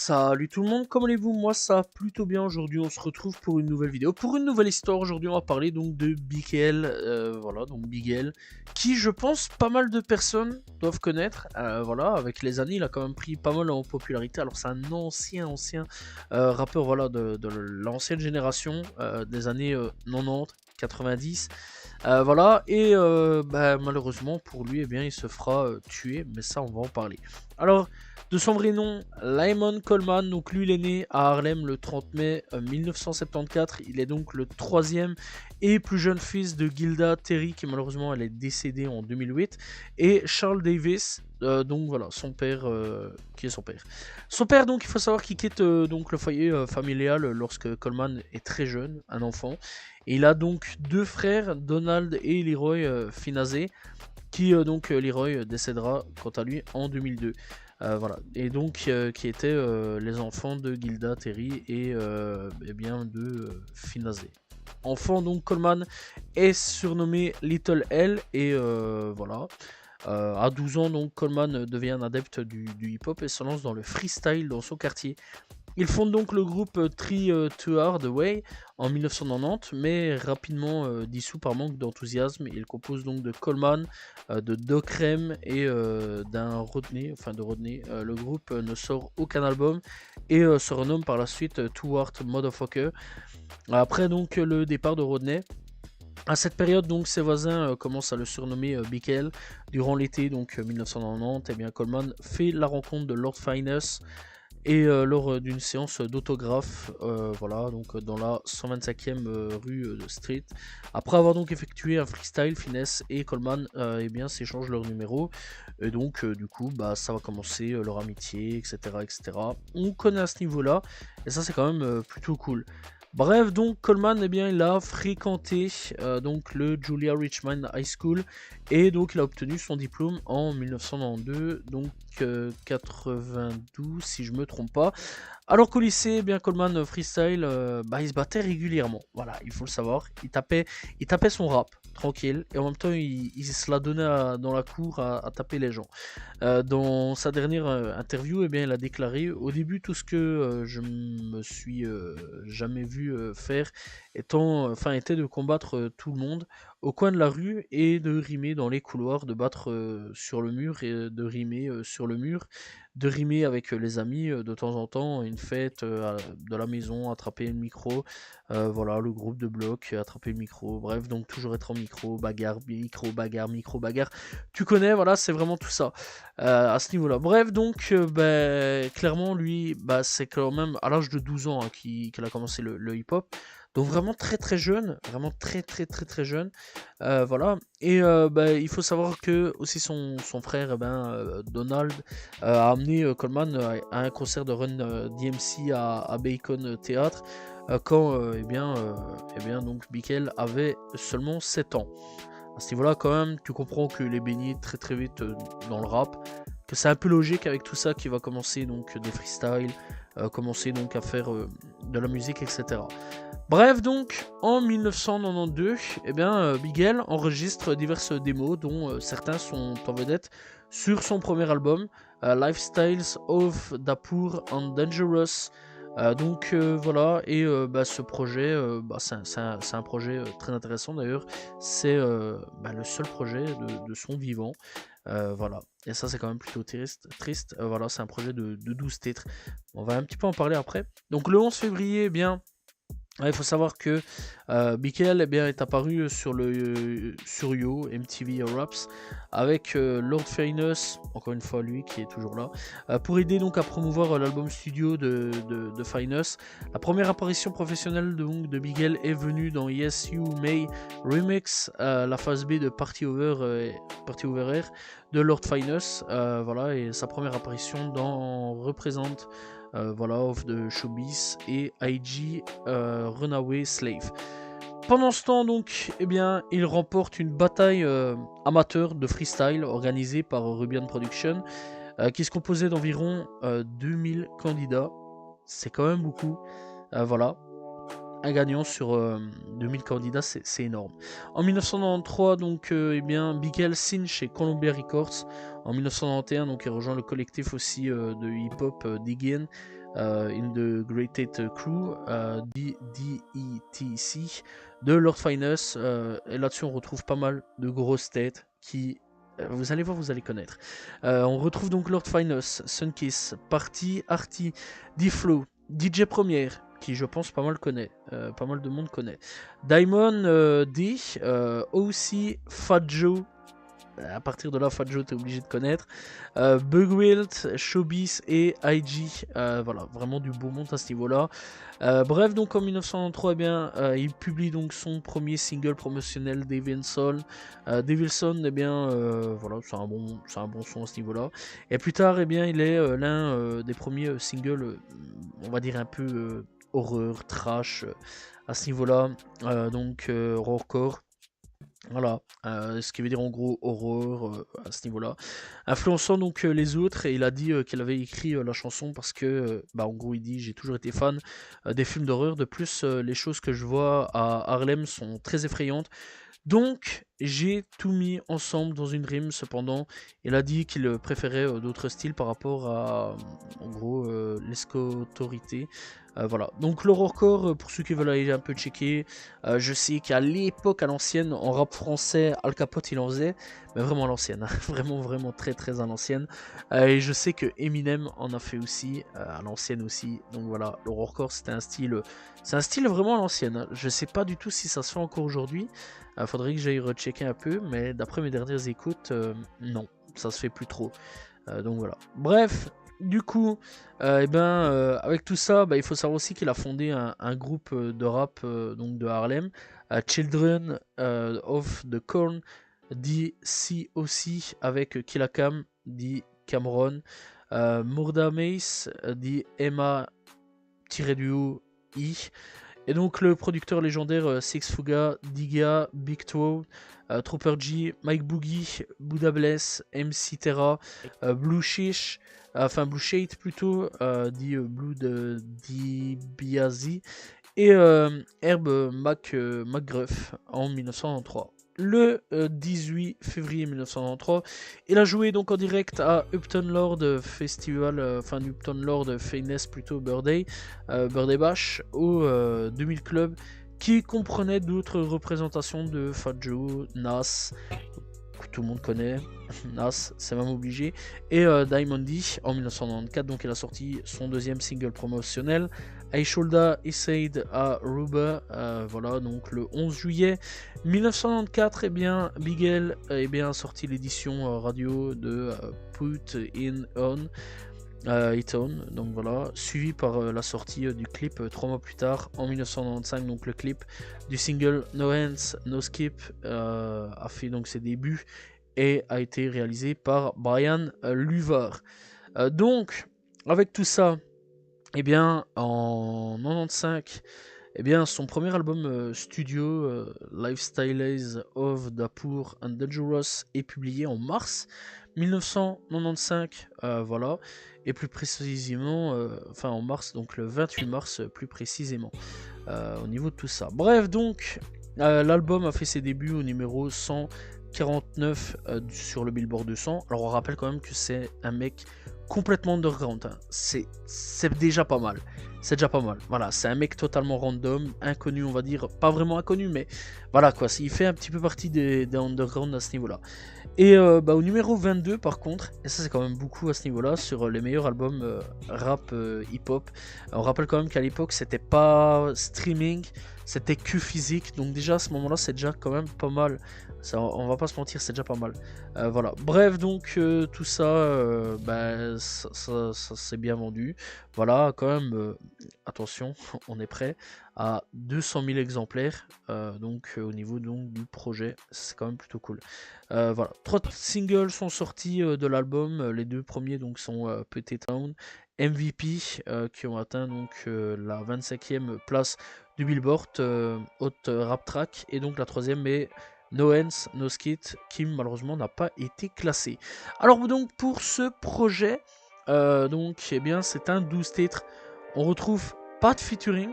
Salut tout le monde, comment allez-vous? Moi ça va plutôt bien. Aujourd'hui on se retrouve pour une nouvelle vidéo, pour une nouvelle histoire. Aujourd'hui on va parler donc de Bigel, voilà, donc Bigel, qui je pense pas mal de personnes doivent connaître. Voilà, avec les années il a quand même pris pas mal en popularité. Alors c'est un ancien rappeur, voilà, de l'ancienne génération, des années 90, 90. Voilà, et malheureusement pour lui, eh bien, il se fera tuer, mais ça on va en parler. Alors, de son vrai nom, Lyman Coleman, donc lui il est né à Harlem le 30 mai 1974, il est donc le troisième et plus jeune fils de Gilda Terry, qui malheureusement elle est décédée en 2008, et Charles Davis, donc voilà, son père, qui est son père. Son père, donc il faut savoir qu'il quitte donc le foyer familial lorsque Coleman est très jeune, un enfant, et il a donc deux frères, Donald et Leroy Finazé, qui donc Leroy décédera quant à lui en 2002. Voilà, et donc qui étaient les enfants de Gilda Terry et bien de Finazé. Enfant, donc Coleman est surnommé Little L et voilà. À 12 ans, donc Coleman devient un adepte du hip-hop et se lance dans le freestyle dans son quartier. Il fonde donc le groupe Three Two Hard Way en 1990, mais rapidement dissous par manque d'enthousiasme. Il compose donc de Coleman, de Doc Rem et d'un Rodney, enfin de Rodney. Le groupe ne sort aucun album et se renomme par la suite Two Hard Motherfucker. Après donc le départ de Rodney, à cette période, donc, ses voisins commencent à le surnommer Big L. Durant l'été donc 1990, eh bien, Coleman fait la rencontre de Lord Finesse et lors d'une séance d'autographe, voilà, donc dans la 125e rue de Street. Après avoir donc effectué un freestyle, Finesse et Coleman eh bien, s'échangent leurs numéros. Et donc, du coup, bah, ça va commencer leur amitié, etc., etc. On connaît à ce niveau-là, et ça, c'est quand même plutôt cool. Bref, donc Coleman, eh bien, il a fréquenté donc le Julia Richman High School et donc il a obtenu son diplôme en 1992, donc 92 si je me trompe pas. Alors qu'au lycée, eh bien Coleman freestyle, bah, il se battait régulièrement. Voilà, il faut le savoir. Il tapait son rap tranquille et en même temps il se la donnait dans la cour à taper les gens. Dans sa dernière interview, eh bien, il a déclaré: au début, tout ce que je me suis jamais vu faire était de combattre tout le monde au coin de la rue et de rimer dans les couloirs, de battre sur le mur et de rimer sur le mur, de rimer avec les amis de temps en temps, une fête de la maison, attraper le micro, voilà, le groupe de bloc, attraper le micro, bref, donc toujours être en micro, bagarre, micro, bagarre. Tu connais, voilà, c'est vraiment tout ça à ce niveau-là. Bref, donc, clairement, lui, bah, c'est quand même à l'âge de 12 ans hein, qu'il a commencé le hip-hop. Donc vraiment très très jeune, vraiment très jeune, voilà. Et bah, il faut savoir que aussi son frère, Donald, a amené Coleman à un concert de Run DMC à Bacon Théâtre quand donc Bickel avait seulement 7 ans. À ce niveau-là, quand même, tu comprends que les baignés très vite dans le rap, que c'est un peu logique avec tout ça qui va commencer donc des freestyles, commencer donc à faire de la musique, etc. Bref, donc en 1992, eh bien, Bigel enregistre diverses démos dont certains sont en vedette sur son premier album, Lifestyles of Dapur and Dangerous. Voilà, et bah, ce projet, bah, c'est un projet très intéressant d'ailleurs, c'est bah, le seul projet de son vivant, voilà, et ça c'est quand même plutôt triste. Voilà, c'est un projet de 12 titres, on va un petit peu en parler après. Donc le 11 février, eh bien, il faut savoir que Bickel eh bien, est apparu sur Yo, MTV Raps, avec Lord Finesse, encore une fois lui qui est toujours là, pour aider donc à promouvoir l'album studio de Finesse. La première apparition professionnelle de Bigel est venue dans Yes You May Remix, la phase B de Party Over Air de Lord Finesse, voilà, et sa première apparition dans Represent, voilà, of the Showbiz et IG Runaway Slave. Pendant ce temps, donc, eh bien, il remporte une bataille amateur de freestyle organisée par Rubian Production, qui se composait d'environ 2000 candidats. C'est quand même beaucoup. Voilà. Un gagnant sur 2000 candidats, c'est énorme. En 1993, donc, eh bien, Bigel signe chez Columbia Records. En 1991, donc, il rejoint le collectif aussi de hip-hop Diggin. in the Greatest Crew, DETC, de Lord Finest. Et là-dessus, on retrouve pas mal de grosses têtes qui, vous allez voir, vous allez connaître. On retrouve donc Lord Finest, Sunkiss, Party, Arty, D-Flow, DJ Première, qui je pense pas mal connaît, pas mal de monde connaît. Diamond D, OC, Fat Joe. À partir de là, Fat Joe, t'es obligé de connaître. Bugwilt, Showbiz et IG. Voilà, vraiment du beau monde à ce niveau-là. Bref, donc en 1993, eh bien, il publie donc son premier single promotionnel, Devilson. Devilson, eh bien, voilà, c'est un bon son à ce niveau-là. Et plus tard, eh bien, il est l'un des premiers singles, on va dire un peu horreur, trash, à ce niveau-là. Donc, horrorcore. Voilà, ce qui veut dire en gros horreur à ce niveau-là. Influençant donc les autres, et il a dit qu'il avait écrit la chanson parce que, en gros, il dit j'ai toujours été fan des films d'horreur. De plus, les choses que je vois à Harlem sont très effrayantes. Donc, j'ai tout mis ensemble dans une rime. Cependant, il a dit qu'il préférait d'autres styles par rapport à, en gros, l'escotorité. Voilà. Donc, l'horrorcore, pour ceux qui veulent aller un peu checker, je sais qu'à l'époque, à l'ancienne, en rap français, Al Capote il en faisait, mais vraiment à l'ancienne, hein. Vraiment, vraiment très, très à l'ancienne. Et je sais que Eminem en a fait aussi, à l'ancienne aussi. Donc voilà, l'horrorcore, c'est un style vraiment à l'ancienne, hein. Je sais pas du tout si ça se fait encore aujourd'hui. Faudrait que j'aille rechecker un peu, mais d'après mes dernières écoutes, non, ça se fait plus trop. Donc voilà. Bref, du coup, avec tout ça, il faut savoir aussi qu'il a fondé un groupe de rap donc de Harlem, Children of the Corn, dit COC, avec Killa Cam, dit Cameron, Murda Mace, dit Emma-I. Et donc le producteur légendaire Six Fuga, Diga, Big Two, Trooper G, Mike Boogie, Buddha Bless, MC Terra, Blue Shade plutôt, dit Blue de DiBiase, et Herb McGruff en 1993. Le 18 février 1993, il a joué donc en direct à Upton Lord Festival, Upton Lord Finest plutôt Birthday Bash au 2000 Club, qui comprenait d'autres représentations de Fat Joe, Nas, que tout le monde connaît, Nas, c'est même obligé, et Diamond D en 1994. Donc il a sorti son deuxième single promotionnel, I Shoulda Essayed à Ruba, voilà, donc le 11 juillet 1994. Big L a sorti l'édition radio de Put In On, donc voilà, suivi par la sortie du clip 3 mois plus tard en 1995. Donc le clip du single No Hands No Skip a fait donc ses débuts et a été réalisé par Brian Luvar. Donc avec tout ça, en 95, son premier album studio, Lifestyles of Dapur and Dangerous, est publié en mars 1995, voilà, et plus précisément, en mars, donc le 28 mars plus précisément, au niveau de tout ça. Bref, donc, l'album a fait ses débuts au numéro 149 sur le Billboard 200. Alors on rappelle quand même que c'est un mec complètement underground, hein. C'est déjà pas mal. C'est déjà pas mal. Voilà, c'est un mec totalement random, inconnu, on va dire. Pas vraiment inconnu, mais voilà quoi. Il fait un petit peu partie des underground à ce niveau-là. Et au numéro 22, par contre, et ça c'est quand même beaucoup à ce niveau-là, sur les meilleurs albums rap hip-hop. On rappelle quand même qu'à l'époque, c'était pas streaming, c'était que physique. Donc déjà à ce moment-là, c'est déjà quand même pas mal. Ça, on va pas se mentir, c'est déjà pas mal. Voilà. Bref, donc tout ça, ça s'est bien vendu. Voilà, quand même, attention, on est prêt à 200 000 exemplaires. Donc au niveau donc, du projet, c'est quand même plutôt cool. Voilà. 3 singles sont sortis de l'album. Les 2 premiers donc sont Petit Town, MVP, qui ont atteint donc la 25e place du Billboard Hot Rap Track, et donc la 3e est No Hands No Skit, qui malheureusement n'a pas été classé. Alors donc pour ce projet, c'est un 12 titres. On retrouve pas de featuring,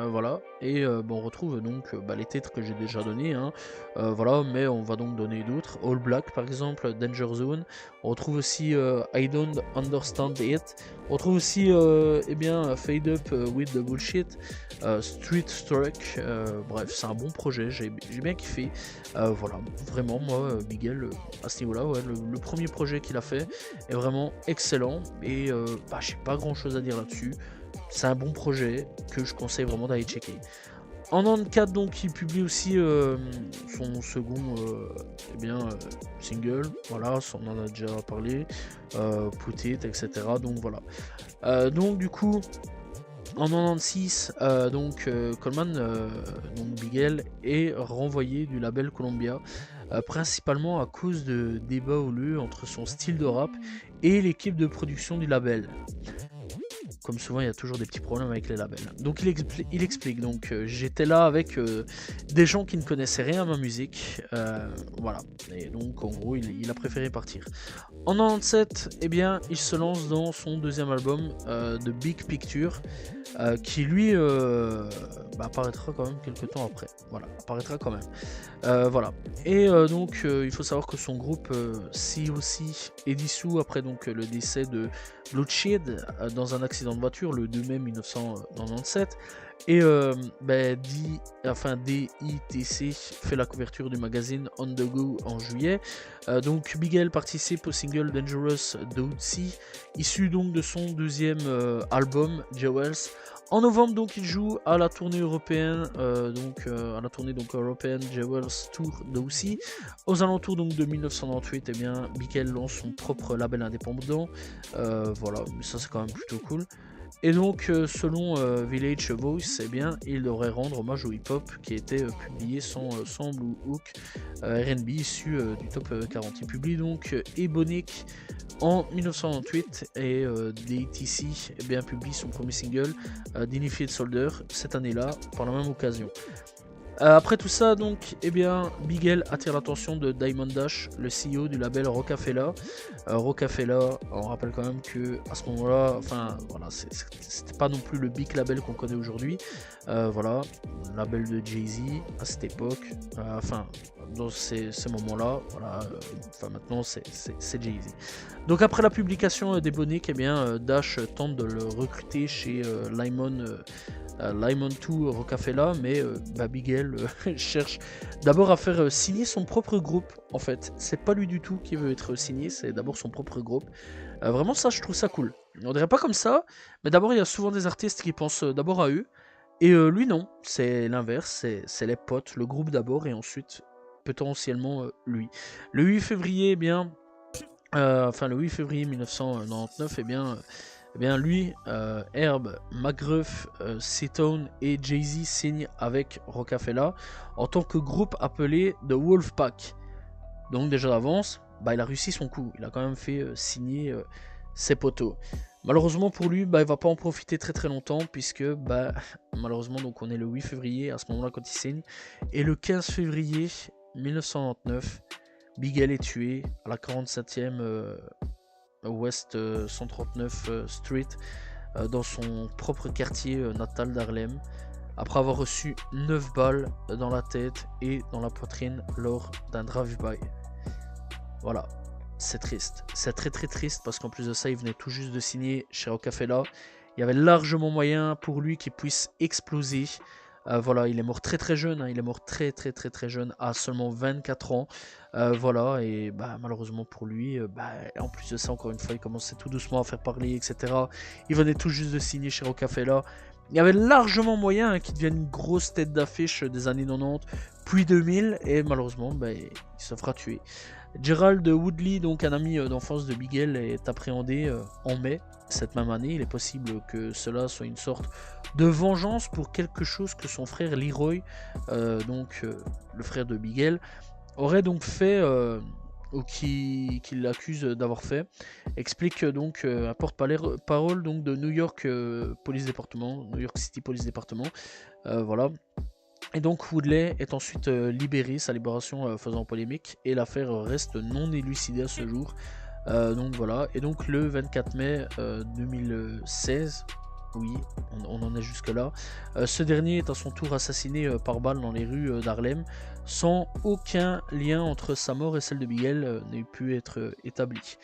voilà, et on retrouve donc les titres que j'ai déjà donnés, hein, voilà, mais on va donc donner d'autres. All Black par exemple, Danger Zone. On retrouve aussi I Don't Understand It. On retrouve aussi Fade Up with the Bullshit, Street Struck. Bref, c'est un bon projet, j'ai bien kiffé. Voilà, vraiment, moi, Miguel, à ce niveau-là, ouais, le premier projet qu'il a fait est vraiment excellent. Et j'ai pas grand chose à dire là-dessus. C'est un bon projet que je conseille vraiment d'aller checker. En 94, donc, il publie aussi son second single. Voilà, on en a déjà parlé. Put It, etc. Donc voilà. Donc du coup, en 96, Coleman, donc Bigel, est renvoyé du label Columbia, principalement à cause de débats au lieu entre son style de rap et l'équipe de production du label. Comme souvent, il y a toujours des petits problèmes avec les labels. Donc il explique, donc j'étais là avec des gens qui ne connaissaient rien à ma musique, voilà. Et donc en gros, il a préféré partir. En 97, il se lance dans son deuxième album, The Big Picture, qui lui apparaîtra quand même quelques temps après. Voilà, apparaîtra quand même. Voilà. Et donc il faut savoir que son groupe COC est dissous après donc le décès de Bloodshed dans un accident de voiture le 2 mai 1997. Et DITC fait la couverture du magazine On The Go en juillet. Donc Bigel participe au single Dangerous Doughty, issu donc de son deuxième album Jewels. En novembre, donc, il joue à la tournée européenne, européenne Jewels Tour Doughty. Aux alentours donc de 1998, Bigel lance son propre label indépendant. Voilà, ça c'est quand même plutôt cool. Et donc, selon Village Voice, il devrait rendre hommage au hip-hop qui a été publié sans Blue Hook R&B issu du top 40. Il publie donc Ebonic en 1998 et DTC publie son premier single, Dignified Soldier, cette année-là, par la même occasion. Après tout ça, donc, Bigel attire l'attention de Diamond Dash, le CEO du label Rocafella. Rocafella, on rappelle quand même que à ce moment-là, c'était pas non plus le big label qu'on connaît aujourd'hui. Voilà, label de Jay-Z à cette époque. Dans ces moments-là, voilà. Maintenant, c'est Jay-Z. Donc après la publication d'Ebonic, Dash tente de le recruter chez Lyman 2 Rocafella, mais Bigel cherche d'abord à faire signer son propre groupe. En fait, c'est pas lui du tout qui veut être signé, c'est d'abord son propre groupe. Vraiment, ça, je trouve ça cool. On dirait pas comme ça, mais d'abord, il y a souvent des artistes qui pensent d'abord à eux, et lui, non, c'est l'inverse, c'est les potes, le groupe d'abord, et ensuite, potentiellement, lui. Le 8 février, le 8 février 1999, lui, Herb, McGruff, C-Tone et Jay-Z signent avec Rocafella en tant que groupe appelé The Wolfpack. Donc déjà d'avance, il a réussi son coup. Il a quand même fait signer ses potos. Malheureusement pour lui, il va pas en profiter très très longtemps puisque malheureusement donc on est le 8 février à ce moment-là quand il signe. Et le 15 février 1999, Bigel est tué à la 47e West 139 Street dans son propre quartier natal d'Harlem après avoir reçu 9 balles dans la tête et dans la poitrine lors d'un drive-by. Voilà, c'est triste, c'est très très triste parce qu'en plus de ça il venait tout juste de signer chez Rocafella. Il y avait largement moyen pour lui qu'il puisse exploser. Voilà, il est mort très très jeune, il est mort très très très très jeune, à seulement 24 ans. Voilà, et malheureusement pour lui, en plus de ça, encore une fois, il commençait tout doucement à faire parler, etc. Il venait tout juste de signer chez Rocafella. Il y avait largement moyen qu'il devienne une grosse tête d'affiche des années 90, puis 2000, et malheureusement, il se fera tuer. Gerald Woodley, donc un ami d'enfance de Bigel, est appréhendé en mai cette même année. Il est possible que cela soit une sorte de vengeance pour quelque chose que son frère Leroy, le frère de Bigel, aurait donc fait ou qu'il l'accuse d'avoir fait. Explique donc un porte-parole donc de New York Police Department, New York City Police Department. Voilà. Et donc Woodley est ensuite libéré, sa libération faisant polémique, et l'affaire reste non élucidée à ce jour. Donc voilà, et donc le 24 mai 2016, Oui, on en est jusque là. Ce dernier est à son tour assassiné par balle dans les rues d'Harlem, sans aucun lien entre sa mort et celle de Bigel n'ait pu être établi.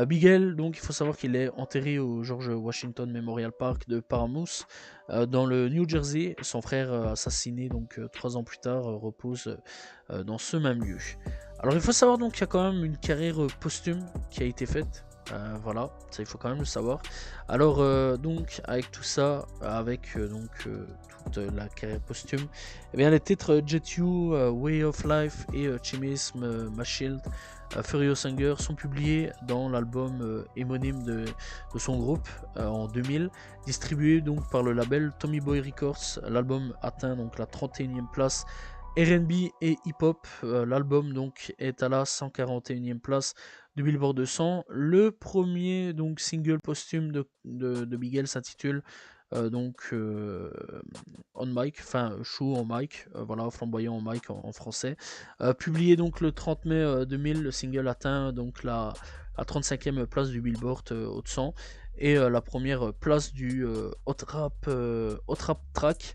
Bigel, donc il faut savoir qu'il est enterré au George Washington Memorial Park de Paramus, dans le New Jersey. Son frère assassiné donc 3 ans plus tard repose dans ce même lieu. Alors il faut savoir donc qu'il y a quand même une carrière posthume qui a été faite. Voilà, ça il faut quand même le savoir. Alors donc avec tout ça, avec toute la carrière posthume, eh bien les titres Jet You, Way of Life et Chimism, My Shield, Furious Hunger sont publiés dans l'album éponyme de son groupe en 2000, distribué donc par le label Tommy Boy Records. L'album atteint donc la 31e place R&B et hip-hop. L'album donc est à la 141e place de Billboard 200. Le premier donc single posthume de Bigel s'intitule On Mic, enfin Show en mic, voilà, flamboyant en mic en français. Publié donc le 30 mai 2000, le single atteint donc la 35e place du Billboard Hot 100 et la première place du Hot Rap Track.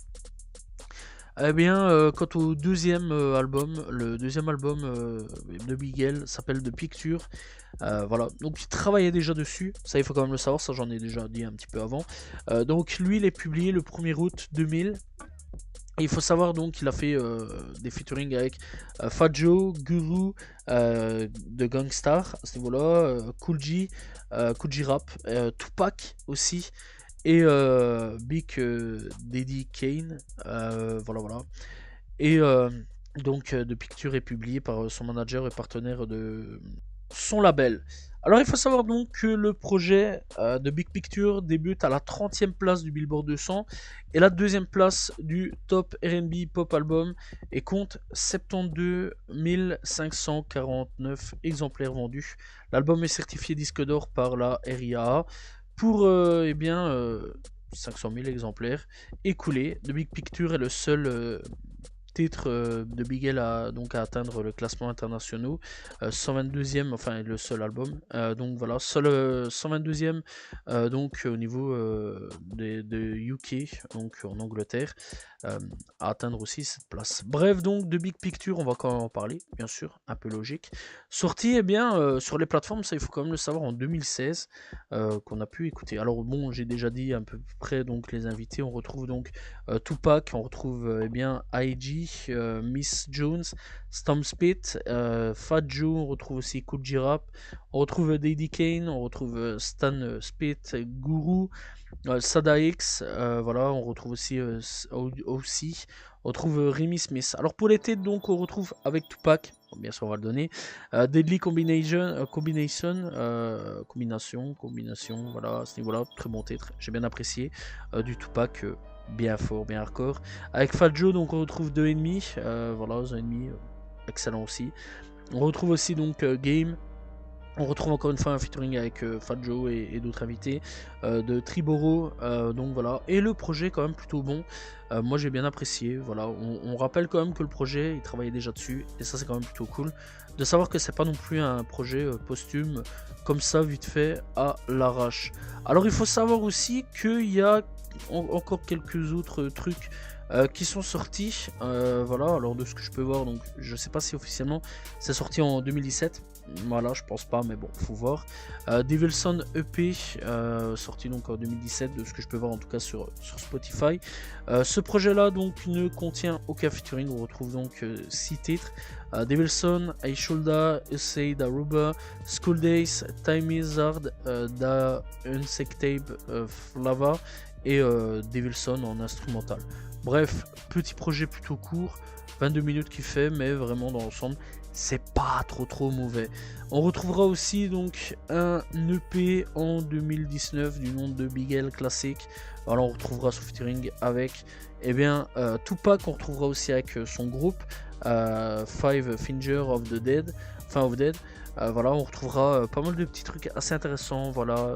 Eh bien, quant au deuxième album, le deuxième album de Bigel s'appelle The Picture. Voilà, donc il travaillait déjà dessus, ça il faut quand même le savoir, ça j'en ai déjà dit un petit peu avant. Donc lui il est publié le 1er août 2000. Et il faut savoir donc qu'il a fait des featuring avec Fat Joe, Guru, de Gangstar à ce niveau-là, Kool G Rap, Tupac aussi, et Big Daddy Kane, voilà. Et donc The Picture est publié par son manager et partenaire de son label. Alors il faut savoir donc que le projet de Big Picture débute à la 30e place du Billboard 200 et la 2e place du Top R&B Pop Album et compte 72 549 exemplaires vendus. L'album est certifié disque d'or par la RIAA pour 500 000 exemplaires écoulés. The Big Picture est le seul titre de Bigel à atteindre le classement international, 122e, enfin le seul album, donc voilà, seul 122e donc au niveau de UK, donc en Angleterre, à atteindre aussi cette place. Bref, donc de Big Picture, on va quand même en parler, bien sûr, un peu logique. Sorti sur les plateformes, ça il faut quand même le savoir, en 2016, qu'on a pu écouter. Alors bon, j'ai déjà dit à peu près donc les invités, on retrouve donc Tupac, on retrouve IG, Miss Jones, Storm Spit, Fat Joe, on retrouve aussi Kool G Rap, on retrouve Daddy Kane, on retrouve Stan Spit, Guru, Sada X, voilà, on retrouve aussi on retrouve Remy Smith. Alors pour l'été, donc on retrouve avec Tupac, bien sûr on va le donner, Deadly Combination, combination, voilà, à ce niveau-là, très bon titre, j'ai bien apprécié, du Tupac, bien fort, bien hardcore. Avec Fat Joe, donc on retrouve The Enemy, voilà, The Enemy, excellent aussi. On retrouve aussi donc Game. On retrouve encore une fois un featuring avec Fat Joe et d'autres invités de Triboro, donc voilà. Et le projet quand même plutôt bon. Moi j'ai bien apprécié. Voilà, on rappelle quand même que le projet il travaillait déjà dessus et ça c'est quand même plutôt cool de savoir que c'est pas non plus un projet posthume comme ça vite fait à l'arrache. Alors il faut savoir aussi qu'il y a encore quelques autres trucs qui sont sortis, voilà, alors de ce que je peux voir, donc je sais pas si officiellement c'est sorti en 2017, voilà, je pense pas, mais bon, faut voir. Devilson EP, sorti donc en 2017, de ce que je peux voir en tout cas sur Spotify. Ce projet-là donc ne contient aucun featuring, on retrouve donc 6 titres. Devilson, Aisholda, Essay, Daruba, School Days, Time is Hard, Da Unsectabe, Flava et Devilson en instrumental. Bref, petit projet plutôt court, 22 minutes qu'il fait, mais vraiment dans l'ensemble, c'est pas trop mauvais. On retrouvera aussi donc un EP en 2019 du nom de Bigel Classic. Alors on retrouvera son featuring avec Tupac, on retrouvera aussi avec son groupe Five Finger of the Dead, voilà, on retrouvera pas mal de petits trucs assez intéressants, voilà,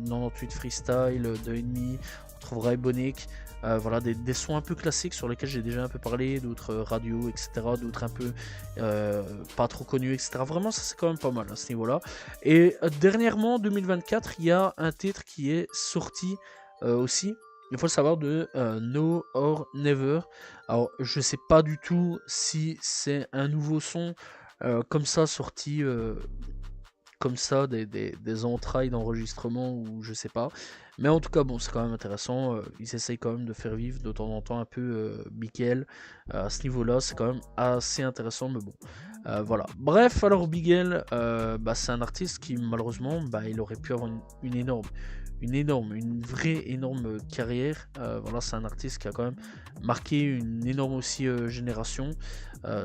98 freestyle de Enemy, on retrouvera Ebonic, voilà, des sons un peu classiques sur lesquels j'ai déjà un peu parlé, d'autres radios, etc., d'autres un peu pas trop connus, etc. Vraiment, ça c'est quand même pas mal à ce niveau-là. Et dernièrement, 2024, il y a un titre qui est sorti aussi, il faut le savoir de No or Never. Alors, je sais pas du tout si c'est un nouveau son comme ça sorti comme ça des entrailles d'enregistrement ou je sais pas. Mais en tout cas, bon, c'est quand même intéressant. Ils essayent quand même de faire vivre de temps en temps un peu Bigel. À ce niveau-là, c'est quand même assez intéressant, mais bon. Voilà. Bref, alors Bigel, bah, c'est un artiste qui malheureusement, bah, il aurait pu avoir une vraie énorme carrière. Voilà, c'est un artiste qui a quand même marqué une énorme aussi génération.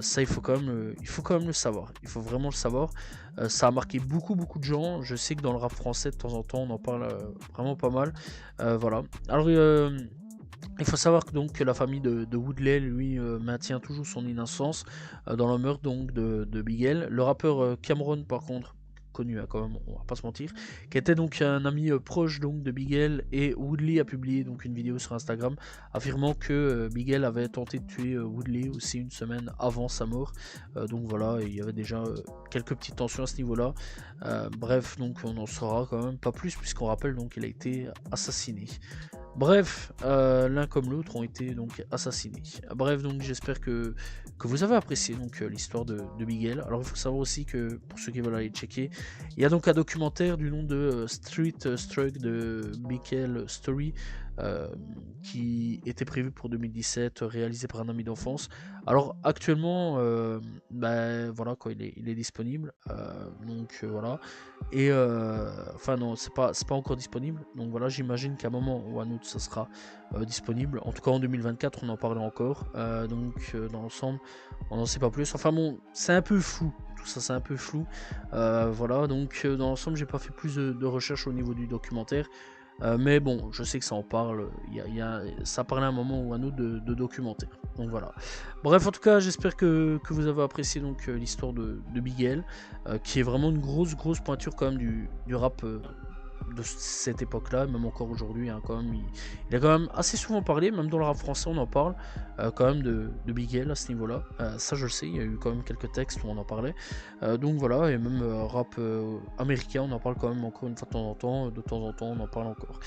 Ça, il faut quand même le savoir. Il faut vraiment le savoir. Ça a marqué beaucoup de gens. Je sais que dans le rap français, de temps en temps, on en parle vraiment pas mal. Voilà. Alors, il faut savoir que, donc, que la famille de Woodley, lui, maintient toujours son innocence dans le meurtre donc, de Bigel. Le rappeur Cameron, par contre, connu quand même, on va pas se mentir, qui était donc un ami proche donc de Bigel, et Woodley a publié donc une vidéo sur Instagram affirmant que Bigel avait tenté de tuer Woodley aussi une semaine avant sa mort. Donc voilà, il y avait déjà quelques petites tensions à ce niveau-là. Bref, donc on en saura quand même pas plus puisqu'on rappelle donc qu'il a été assassiné. Bref, l'un comme l'autre ont été donc assassinés. Bref, donc j'espère que vous avez apprécié donc l'histoire de Miguel. Alors il faut savoir aussi que pour ceux qui veulent aller checker, il y a donc un documentaire du nom de Street Struck de Michael Story euh, qui était prévu pour 2017, réalisé par un ami d'enfance. Alors actuellement, ben voilà quoi, il est disponible. Donc voilà. Et enfin non, c'est pas encore disponible. Donc voilà, j'imagine qu'à un moment ou à un autre, ça sera disponible. En tout cas en 2024, on en parle encore. Donc dans l'ensemble, on n'en sait pas plus. Enfin bon, c'est un peu flou. Tout ça, c'est un peu flou. Voilà, donc dans l'ensemble, j'ai pas fait plus de recherches au niveau du documentaire. Mais bon, je sais que ça en parle. Ça parlait à un moment ou à un autre de documentaire. Donc voilà. Bref, en tout cas, j'espère que vous avez apprécié donc l'histoire de Bigel, qui est vraiment une grosse pointure quand même du rap de cette époque-là, même encore aujourd'hui. Hein, quand même, il a quand même assez souvent parlé, même dans le rap français, on en parle quand même de Bigel à ce niveau-là. Ça, je le sais. Il y a eu quand même quelques textes où on en parlait. Donc voilà, et même rap américain, on en parle quand même encore une fois de temps en temps, on en parle encore.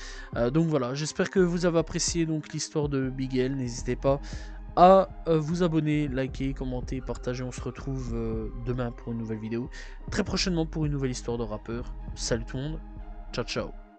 Donc voilà, j'espère que vous avez apprécié donc l'histoire de Bigel. N'hésitez pas à vous abonner, liker, commenter, partager. On se retrouve demain pour une nouvelle vidéo. Très prochainement pour une nouvelle histoire de rappeur. Salut tout le monde, ciao ciao.